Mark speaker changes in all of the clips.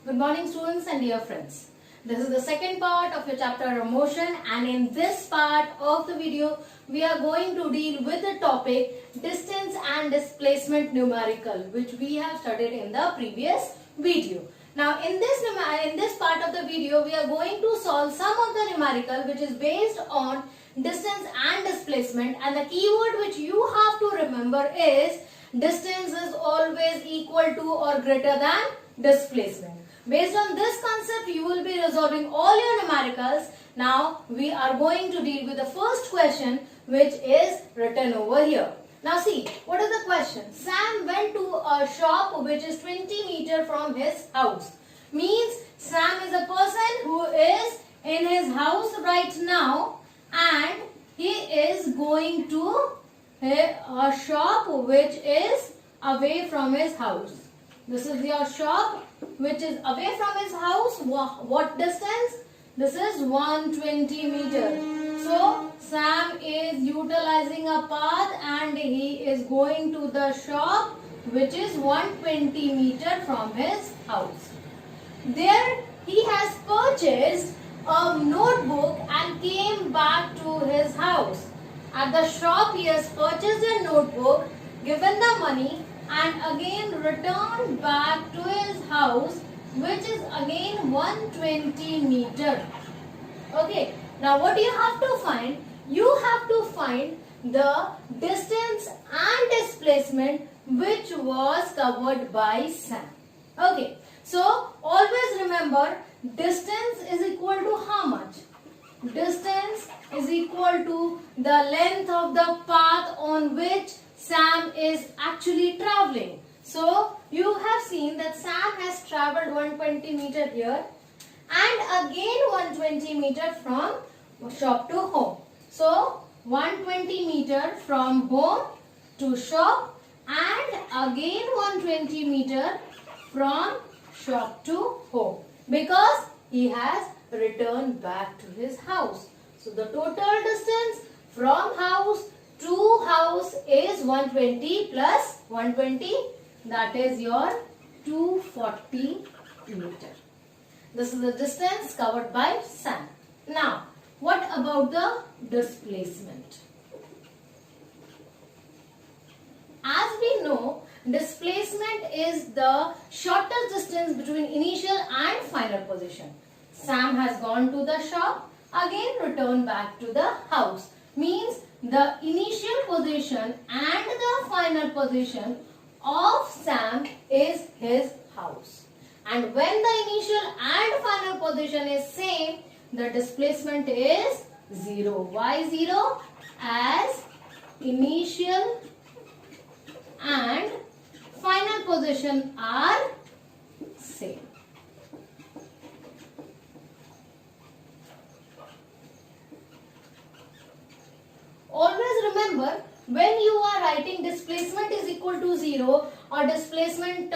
Speaker 1: Good morning students and dear friends. This is the second part of your chapter on motion, and in this part of the video we are going to deal with the topic distance and displacement numerical, which we have studied in the previous video. Now in this part of the video we are going to solve some of the numerical which is based on distance and displacement, and the keyword which you have to remember is distance is always equal to or greater than displacement. Based on this concept, you will be resolving all your numericals. Now, we are going to deal with the first question which is written over here. Now see, what is the question? Sam went to a shop which is 20 meters from his house. Means Sam is a person who is in his house right now and he is going to a shop which is away from his house. This is your shop which is away from his house. What distance? This is 120 meters. So Sam is utilizing a path and he is going to the shop which is 120 meters from his house. There he has purchased a notebook and came back to his house. At the shop he has purchased a notebook, given the money, and again returned back to his house which is again 120 meters. Okay, now what you have to find? You have to find the distance and displacement which was covered by Sam. Okay, so always remember distance is equal to how much? Distance is equal to the length of the path on which Sam is actually traveling. So you have seen that Sam has traveled 120 meter here and again 120 meter from shop to home. So 120 meter from home to shop and again 120 meter from shop to home, because he has returned back to his house. So the total distance from house to house is 120 plus 120, that is your 240 meter. This is the distance covered by Sam. Now, what about the displacement? As we know, displacement is the shortest distance between initial and final position. Sam has gone to the shop, again returned back to the house. Means the initial position and the final position of Sam is his house. And when the initial and final position is same, the displacement is 0. Why 0? As initial and final position are same. Always remember, when you are writing displacement is equal to 0 or displacement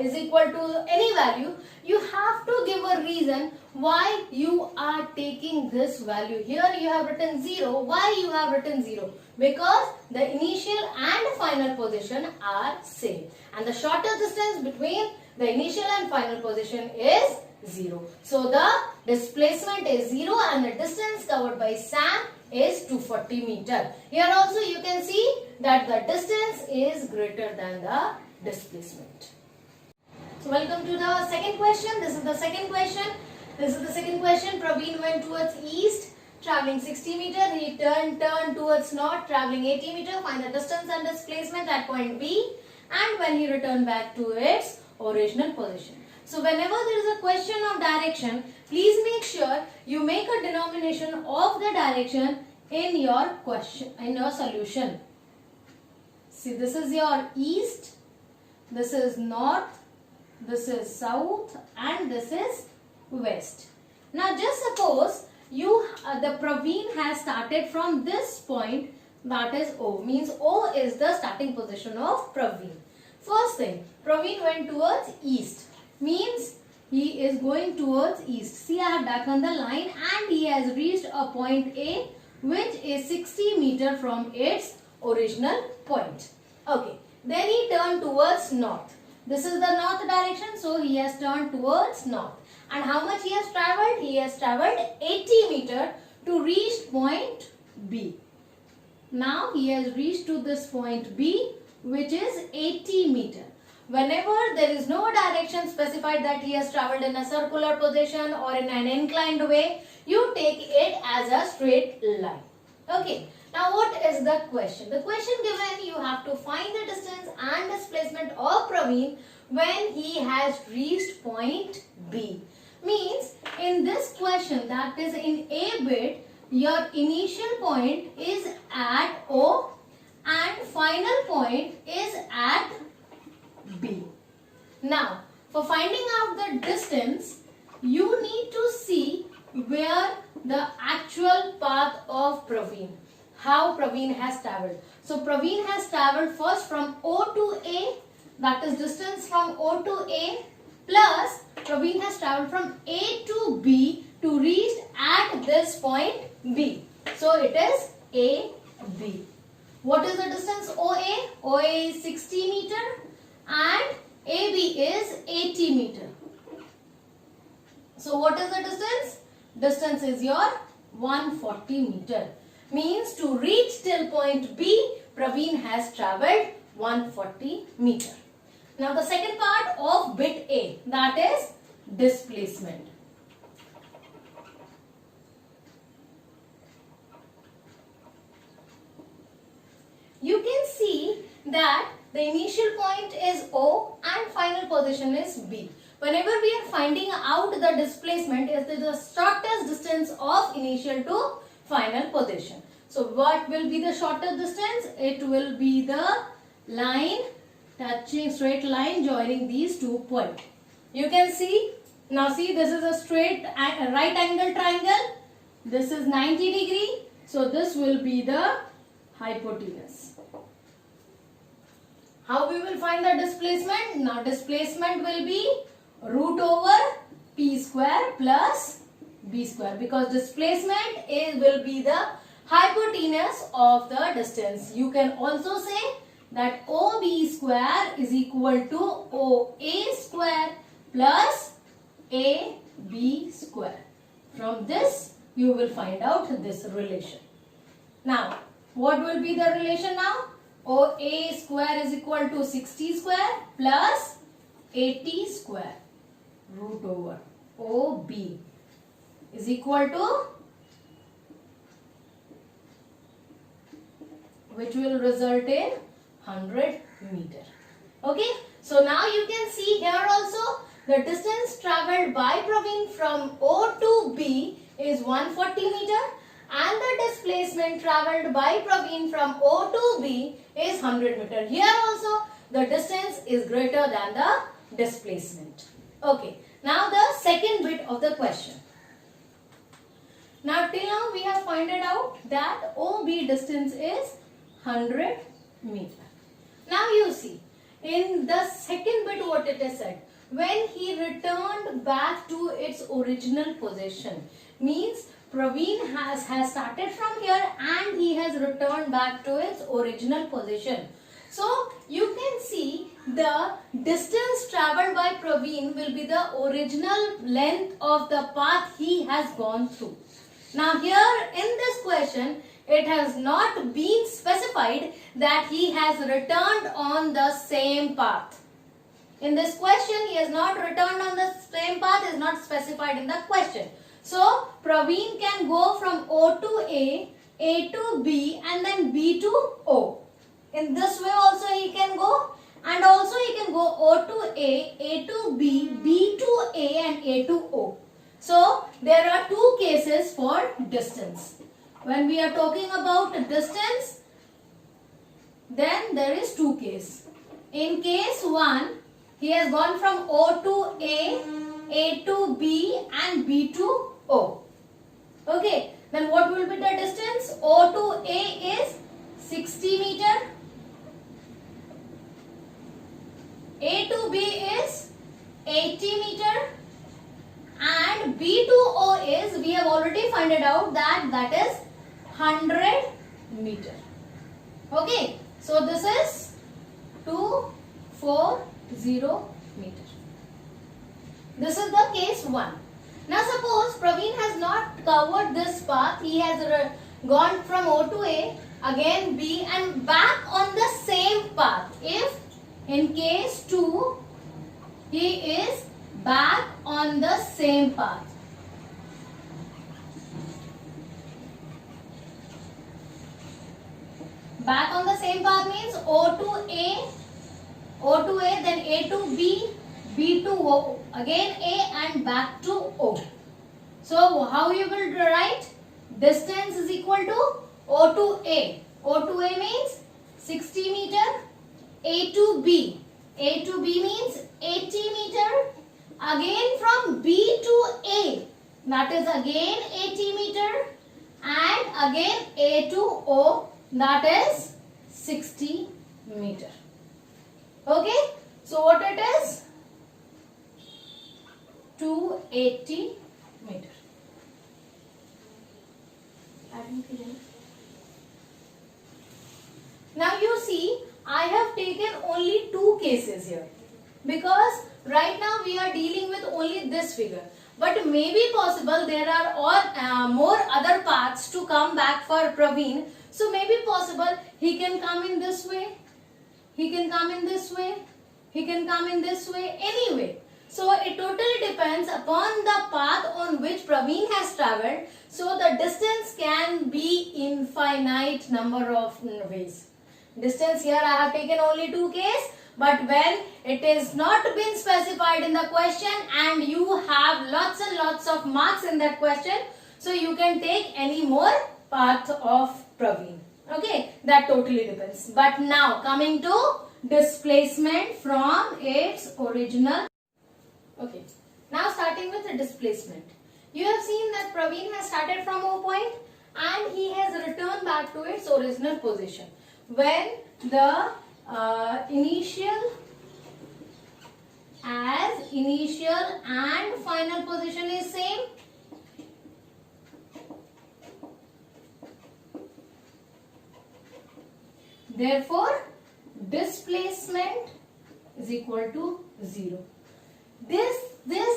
Speaker 1: is equal to any value, you have to give a reason why you are taking this value. Here you have written 0. Why you have written 0? Because the initial and final position are same. And the shortest distance between the initial and final position is 0. So the displacement is 0 and the distance covered by Sam is 240 meter. Here also you can see that the distance is greater than the displacement. So welcome to the second question. This is the second question. Praveen went towards east, traveling 60 meter. He turned towards north, traveling 80 meter. Find the distance and displacement at point B, and when he returned back to its original position. So whenever there is a question of direction, please make sure you make a denomination of the direction in your question, in your solution. See, this is your east, this is north, this is south, and this is west. Now just suppose the Praveen has started from this point, that is O. Means O is the starting position of Praveen. First thing, Praveen went towards east. Means he is going towards east. See, I have darkened the line and he has reached a point A which is 60 meter from its original point. Okay. Then he turned towards north. This is the north direction, so he has turned towards north. And how much he has traveled? He has traveled 80 meter to reach point B. Now he has reached to this point B, which is 80 meter. Whenever there is no direction specified that he has traveled in a circular position or in an inclined way, you take it as a straight line. Okay. Now what is the question? The question given, you have to find the distance and displacement of Praveen when he has reached point B. Means in this question, that is in A bit, your initial point is at O and final point is at B. Now for finding out the distance, you need to see where the actual path of Praveen, how Praveen has traveled. So Praveen has traveled first from O to A, that is distance from O to A, plus Praveen has traveled from A to B to reach at this point B. So it is AB. What is the distance OA? OA is 60 meter and AB is 80 meter. So what is the distance? Distance is your 140 meter. Means to reach till point B, Praveen has travelled 140 meter. Now the second part of bit A, that is displacement. You can see that the initial point is O and final position is B. Whenever we are finding out the displacement, it is the shortest distance of initial to final position. So what will be the shortest distance? It will be the line touching, straight line joining these 2 points. You can see, now see, this is a straight right angle triangle. This is 90 degree. So this will be the hypotenuse. How we will find the displacement? Now displacement will be root over P square plus B square, because displacement will be the hypotenuse of the distance. You can also say that OB square is equal to OA square plus AB square. From this you will find out this relation. Now what will be the relation now? OA square is equal to 60 square plus 80 square root over OB is equal to, which will result in 100 meter. Okay, so now you can see here also the distance travelled by Praveen from O to B is 140 meter and the displacement travelled by Praveen from O to B is 100 meter. Here also the distance is greater than the displacement. Okay, now the second bit of the question. Now till now we have found out that OB distance is 100 meter. Now you see, in the second bit what it is said, when he returned back to its original position, means Praveen has started from here and he has returned back to its original position. So you can see the distance travelled by Praveen will be the original length of the path he has gone through. Now here in this question, it has not been specified that he has returned on the same path. In this question, he has not returned on the same path, is not specified in the question. So Praveen can go from O to A to B and then B to O. In this way also he can go, and also he can go O to A to B, B to A and A to O. So there are two cases for distance. When we are talking about distance, then there is two cases. In case 1, he has gone from O to A to B and B to O. Okay, then what will be the distance? O to A is 60 meter. A to B is 80 meter. And B to O is, we have already found it out that is 100 meter. Okay, so this is 2, 4, 0 meter. This is the case 1. Now suppose Praveen has not covered this path. He has gone from O to A, again B and back on the same path. If in case 2, he is back on the same path. Back on the same path means O to A, then A to B, B to O, again A and back to O. So how you will write? Distance is equal to O to A. O to A means 60 meter. A to B. A to B means 80 meter. Again from B to A, that is again 80 meter. And again A to O, that is 60 meter. Okay, so what it is? 280 meter. Now you see, I have taken only 2 cases here because right now we are dealing with only this figure. But may be possible there are more other paths to come back for Praveen. So may be possible he can come in this way, he can come in this way, he can come in this way, anyway. So it totally depends upon the path on which Praveen has travelled. So the distance can be infinite number of ways. Distance here I have taken only 2 cases. But when it is not been specified in the question and you have lots and lots of marks in that question, so you can take any more path of Praveen. Okay, that totally depends. But now coming to displacement from its original. Okay, now starting with the displacement. You have seen that Praveen has started from O point and he has returned back to its original position. When the initial and final position is same, therefore displacement is equal to 0. This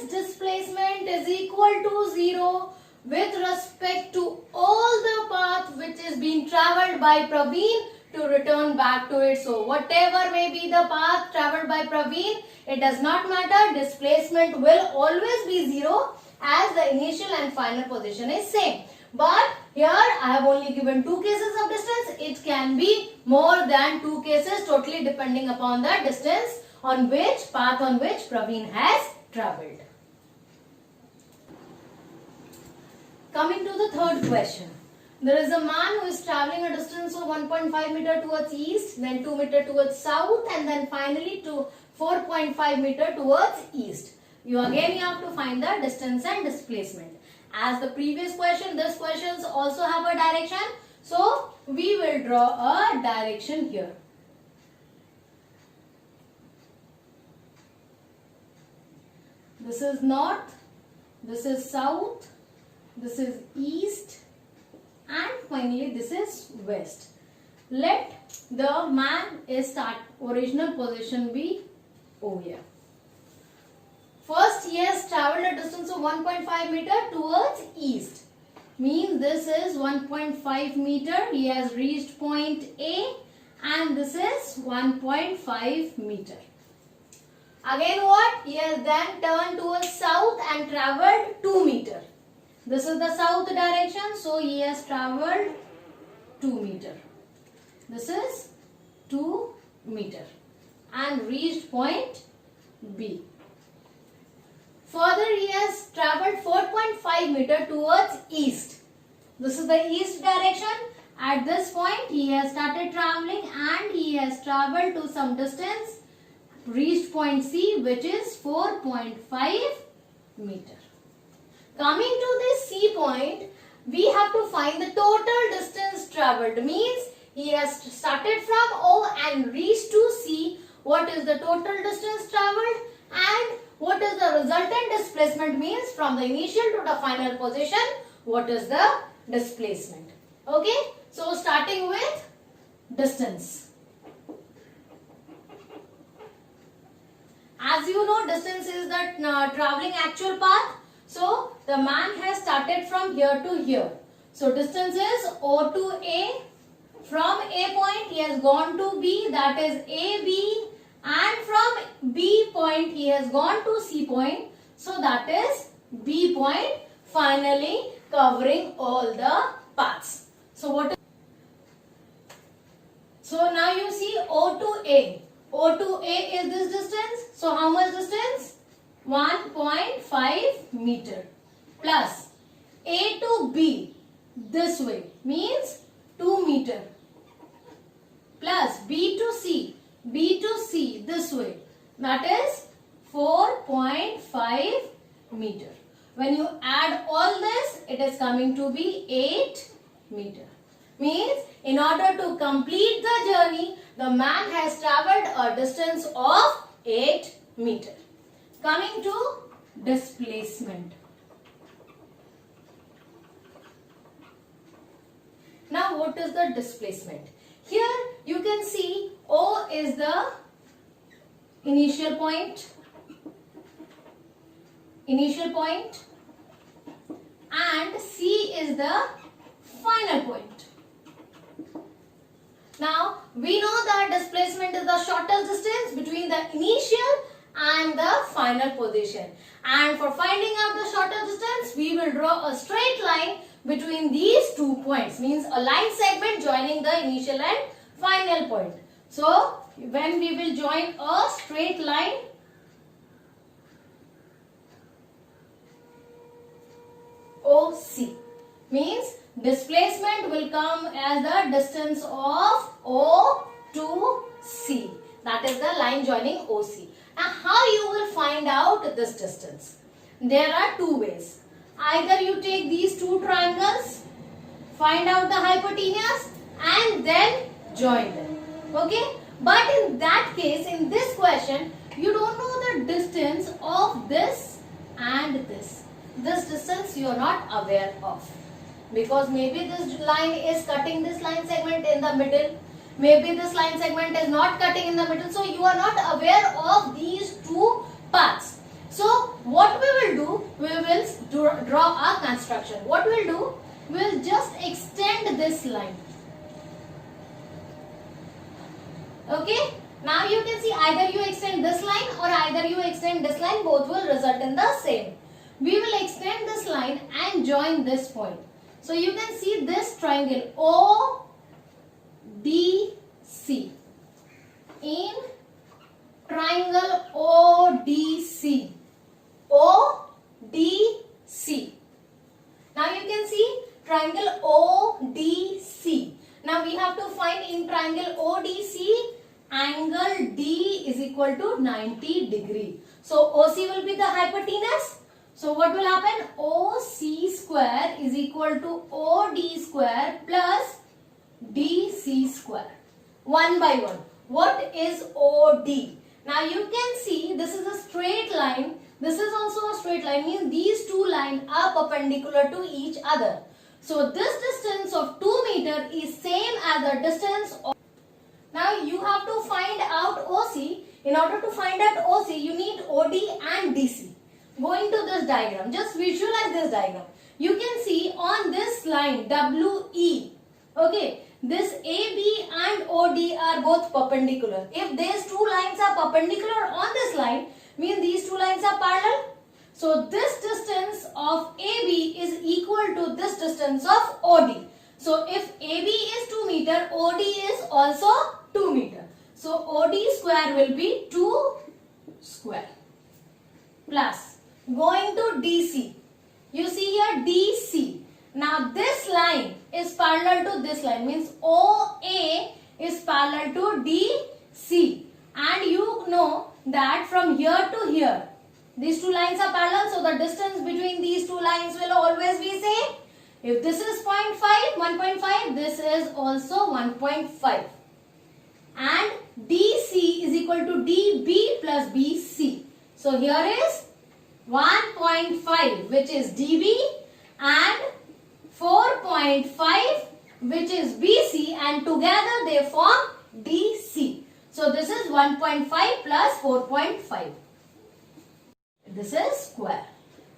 Speaker 1: displacement is equal to 0 with respect to all the path which is being travelled by Praveen to return back to it. So whatever may be the path travelled by Praveen, it does not matter. Displacement will always be 0 as the initial and final position is same. But here I have only given 2 cases of distance. It can be more than 2 cases, totally depending upon the distance on which path on which Praveen has travelled. Coming to the third question. There is a man who is travelling a distance of 1.5 meter towards east, then 2 meter towards south, and then finally to 4.5 meter towards east. You have to find the distance and displacement. As the previous question, this questions also have a direction. So we will draw a direction here. This is north, this is south, this is east, and finally this is west. Let the man start original position be over here. First he has travelled a distance of 1.5 meter towards east. Means this is 1.5 meter. He has reached point A and this is 1.5 meter. Again what? He has then turned towards south and travelled 2 meter. This is the south direction, so he has travelled 2 meter. This is 2 meter and reached point B. Further he has travelled 4.5 meter towards east. This is the east direction. At this point he has started travelling and he has travelled to some distance, reached point C, which is 4.5 meter. Coming to this C point, we have to find the total distance travelled. Means he has started from O and reached to C. What is the total distance travelled and what is the resultant displacement? Means from the initial to the final position, what is the displacement? Okay, so starting with distance. As you know, distance is the traveling actual path. So the man has started from here to here. So distance is O to A. From A point he has gone to B, that is AB, and from B point he has gone to C point, so that is B point, finally covering all the paths. So now you see O to A. O to A is this distance. So how much distance? 1.5 meter plus A to B this way means 2 meter plus B to C this way, that is 4.5 meter. When you add all this, it is coming to be 8 meter. Means in order to complete the journey, the man has travelled a distance of 8 meter. Coming to displacement. Now what is the displacement? Here you can see O is the initial point and C is the final point. Now we know that displacement is the shortest distance between the initial and the final position, and for finding out the shortest distance we will draw a straight line between these 2 points, means a line segment joining the initial and final point. So when we will join a straight line, OC, means displacement will come as the distance of O to C, that is the line joining OC. Now how you will find out this distance? There are two ways. Either you take these two triangles, find out the hypotenuse and then join them. Okay? But in that case, in this question, you don't know the distance of this and this. This distance you are not aware of. Because maybe this line is cutting this line segment in the middle. Maybe this line segment is not cutting in the middle. So you are not aware of these two paths. So what we will do, we will draw a construction. What we will do, we will just extend this line. Okay. Now you can see either you extend this line or either you extend this line, both will result in the same. We will extend this line and join this point. So you can see this triangle ODC. In triangle ODC. ODC. Now you can see triangle ODC. Now we have to find in triangle ODC angle D is equal to 90 degree. So OC will be the hypotenuse. So what will happen? OC square is equal to OD square plus DC square. One by one. What is OD? Now you can see this is a straight line. This is also a straight line. Means these two lines are perpendicular to each other. So this distance of 2 meter is same as the distance of. Now you have to find out OC. In order to find out OC, you need OD and DC. Going to this diagram, just visualize this diagram. You can see on this line WE, okay, this AB and OD are both perpendicular. If these two lines are perpendicular on this line, means these two lines are parallel. So this distance of AB is equal to this distance of OD. So if AB is 2 meter, OD is also 2 meter. So OD square will be 2 square plus. Going to DC, you see here DC. Now this line is parallel to this line, means OA is parallel to DC, and you know that from here to here these two lines are parallel, so the distance between these two lines will always be same. If this is 1.5, this is also 1.5, and DC is equal to DB plus BC. So here is 1.5 which is DB and 4.5 which is BC, and together they form DC. So this is 1.5 plus 4.5. this is square.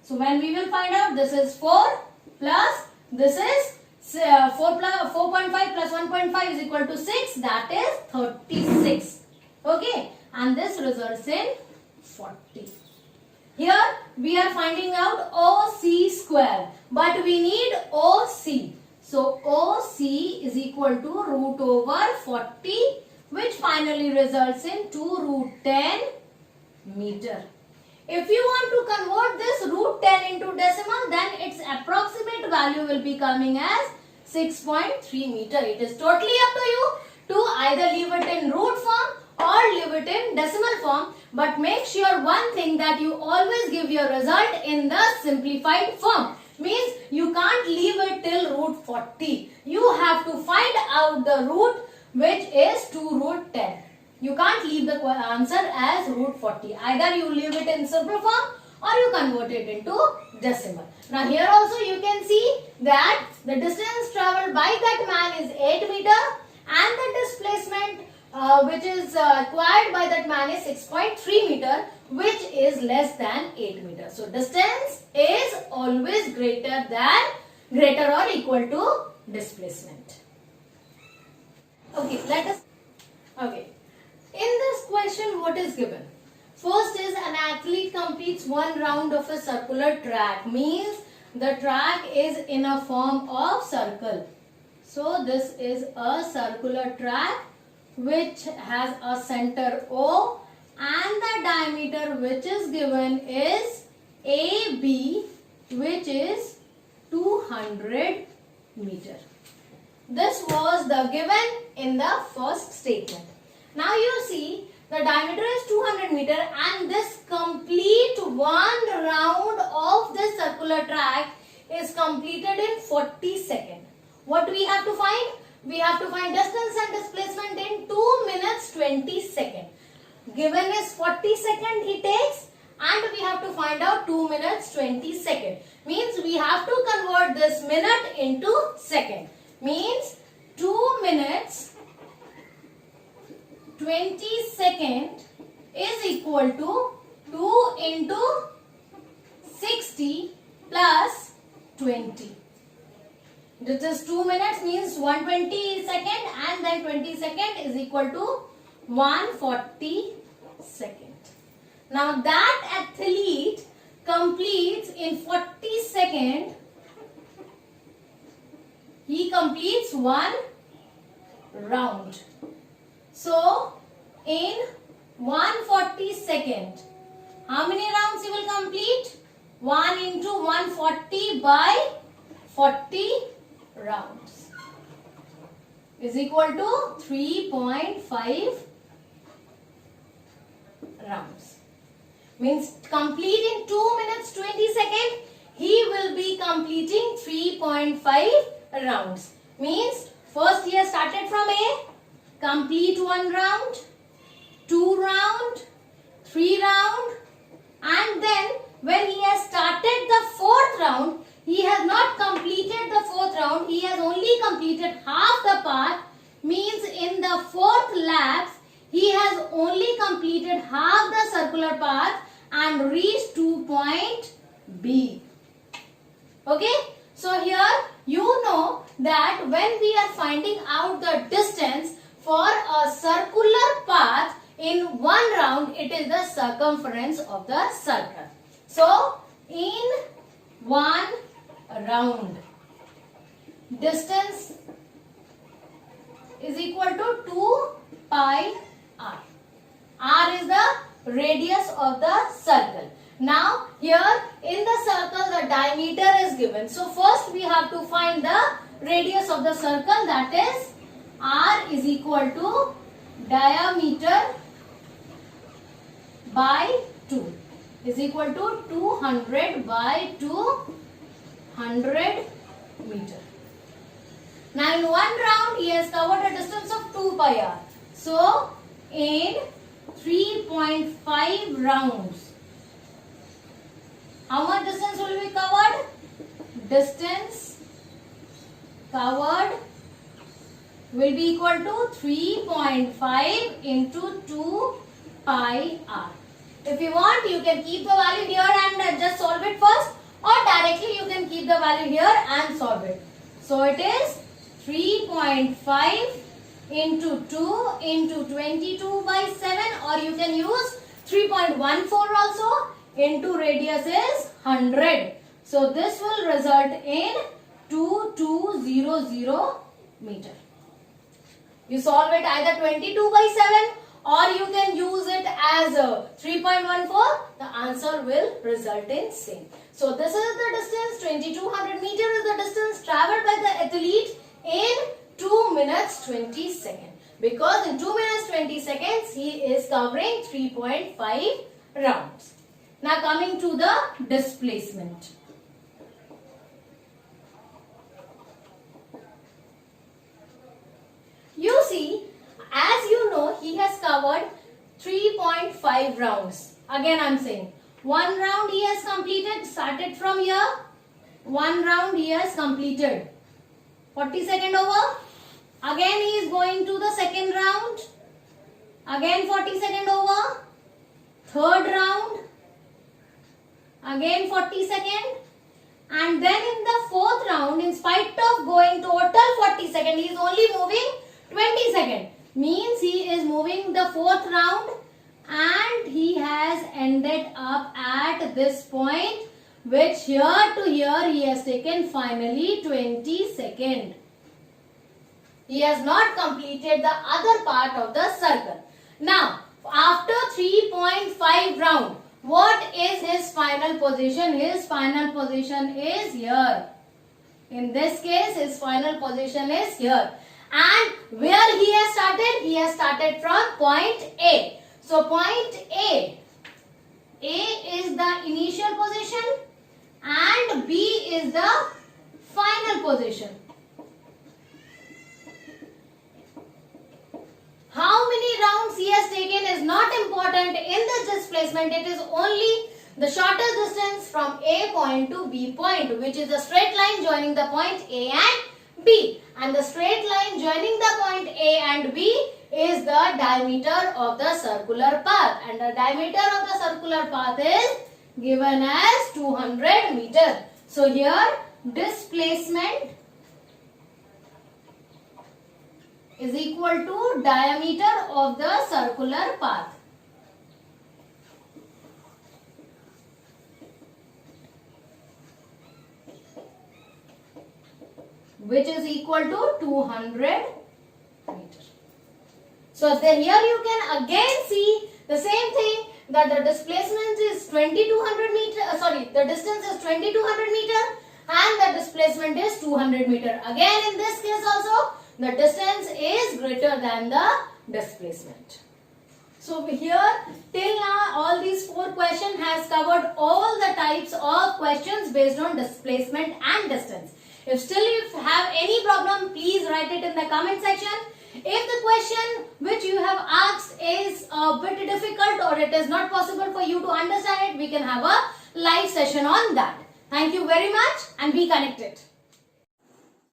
Speaker 1: So when we will find out, this is 4 plus this is 4.5 plus 1.5 is equal to 6, that is 36. Okay, and this results in 40. Here we are finding out OC square, but we need OC. So OC is equal to root over 40, which finally results in 2 root 10 meter. If you want to convert this root 10 into decimal, then its approximate value will be coming as 6.3 meter. It is totally up to you to either leave it in root form or leave it in decimal form. But make sure one thing, that you always give your result in the simplified form. Means you can't leave it till root 40. You have to find out the root, which is 2 root 10. You can't leave the answer as root 40. Either you leave it in simple form or you convert it into decimal. Now here also you can see that the distance traveled by that man is 8 meter and the displacement which is acquired by that man is 6.3 meter, which is less than 8 meter. So distance is always greater or equal to displacement. Okay. In this question, what is given? First is an athlete completes 1 round of a circular track. Means the track is in a form of circle. So this is a circular track which has a center O, and the diameter which is given is AB, which is 200 meter. This was the given in the first statement. Now you see the diameter is 200 meter and this complete 1 round of this circular track is completed in 40 seconds. What we have to find? We have to find distance and displacement in 2 minutes 20 seconds. Given is 40 seconds he takes, and we have to find out 2 minutes 20 seconds. Means we have to convert this minute into second. Means 2 minutes 20 seconds is equal to 2 into 60 plus 20. This is 2 minutes means 120 second, and then 20 second is equal to 140 second. Now that athlete completes in 40 second, he completes 1 round. So in 140 second, how many rounds he will complete? 1 into 140 by 40 rounds is equal to 3.5 rounds. Means complete in 2 minutes 20 seconds, he will be completing 3.5 rounds. Means first he has started from A, complete 1 round, 2 round, 3 round, and then when he has started the 4th round, he has not completed the 4th round, he has only completed half the path. Means in the 4th lapse, he has only completed half the circular path and reached to point B. Okay, so here you know that when we are finding out the distance for a circular path in 1 round, it is the circumference of the circle. So in 1 round, distance is equal to 2 pi r. R is the radius of the circle. Now here in the circle the diameter is given. So first we have to find the radius of the circle, that is r is equal to diameter by 2 is equal to 200 by 200 meter. Now in 1 round he has covered a distance of 2 pi r. So in 3.5 rounds, how much distance will be covered? Distance covered will be equal to 3.5 into 2 pi r. If you want, you can keep the value here and just solve it first, or directly you can keep the value here and solve it. So it is 3.5 into 2 into 22 by 7, or you can use 3.14 also into radius is 100. So this will result in 2200 meter. You solve it either 22 by 7 or you can use it as 3.14. The answer will result in same. So this is the distance. 2200 meter is the distance traveled by the athlete in 2 minutes 20 seconds. Because in 2 minutes 20 seconds he is covering 3.5 rounds. Now coming to the displacement. You see, as you know, he has covered 3.5 rounds. Again I am saying, one round he has completed, started from here. One round he has completed. 40 second over. Again he is going to the second round. Again 40 second over. Third round. Again 40 second. And then in the fourth round, in spite of going total 40 second, he is only moving 20 second. Means he is moving the fourth round and he has ended up at this point, which here to here he has taken finally 20 second. He has not completed the other part of the circle. Now, after 3.5 round, what is his final position? His final position is here. In this case, his final position is here. And where he has started? He has started from point A. So point A is the initial position and B is the final position. How many rounds he has taken is not important in this displacement. It is only the shortest distance from A point to B point, which is a straight line joining the point A and B. And the straight line joining the point A and B is the diameter of the circular path. And the diameter of the circular path is given as 200 meter. So here displacement is equal to diameter of the circular path. Which is equal to 200 meter. So here you can again see the same thing, that the displacement is 2200 meter, the distance is 2200 meter and the displacement is 200 meter. Again in this case also the distance is greater than the displacement. So here till now all these 4 questions has covered all the types of questions based on displacement and distance. If still you have any problem, please write it in the comment section. If the question which you have asked is a bit difficult or it is not possible for you to understand it, we can have a live session on that. Thank you very much and be connected.